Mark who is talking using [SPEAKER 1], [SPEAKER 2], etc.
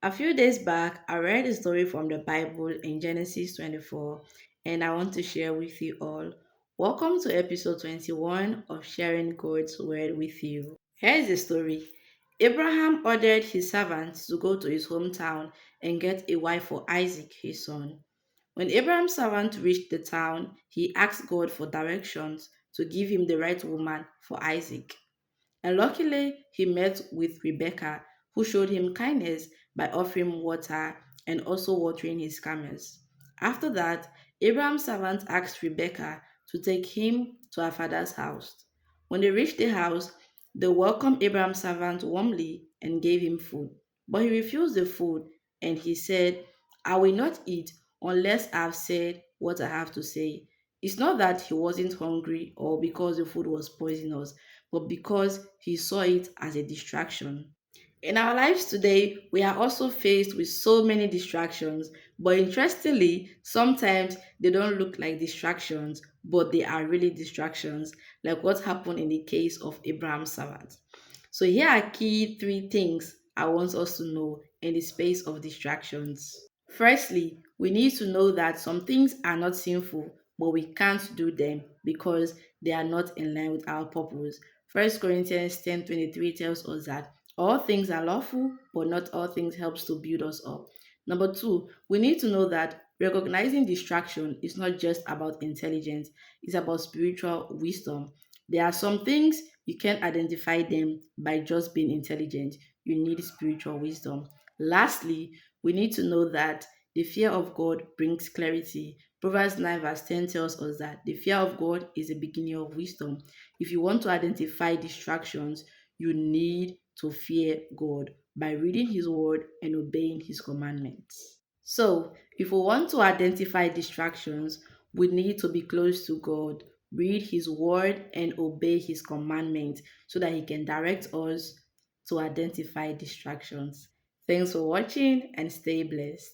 [SPEAKER 1] A few days back, I read a story from the Bible in Genesis 24, and I want to share with you all. Welcome to episode 21 of Sharing God's Word with you. Here's the story. Abraham ordered his servants to go to his hometown and get a wife for Isaac, his son. When Abraham's servant reached the town, he asked God for directions to give him the right woman for Isaac. And luckily, he met with Rebecca, who showed him kindness by offering water and also watering his camels. After that, Abraham's servant asked Rebecca to take him to her father's house. When they reached the house, they welcomed Abraham's servant warmly and gave him food. But he refused the food and he said, I will not eat unless I have said what I have to say. It's not that he wasn't hungry or because the food was poisonous, but because he saw it as a distraction. In our lives today, we are also faced with so many distractions, but interestingly, sometimes they don't look like distractions, but they are really distractions, like what happened in the case of Abraham's servant. So, here are key three things I want us to know in the space of distractions. Firstly, we need to know that some things are not sinful, but we can't do them because they are not in line with our purpose. First Corinthians 10:23 tells us that all things are lawful, but not all things helps to build us up. Number two, we need to know that recognizing distraction is not just about intelligence, it's about spiritual wisdom. There are some things you can't identify them by just being intelligent. You need spiritual wisdom. Lastly, we need to know that the fear of God brings clarity. Proverbs 9, verse 10 tells us that the fear of God is the beginning of wisdom. If you want to identify distractions, you need to fear God by reading His word and obeying His commandments. So, if we want to identify distractions, we need to be close to God, read His word, and obey His commandments so that He can direct us to identify distractions. Thanks for watching and stay blessed.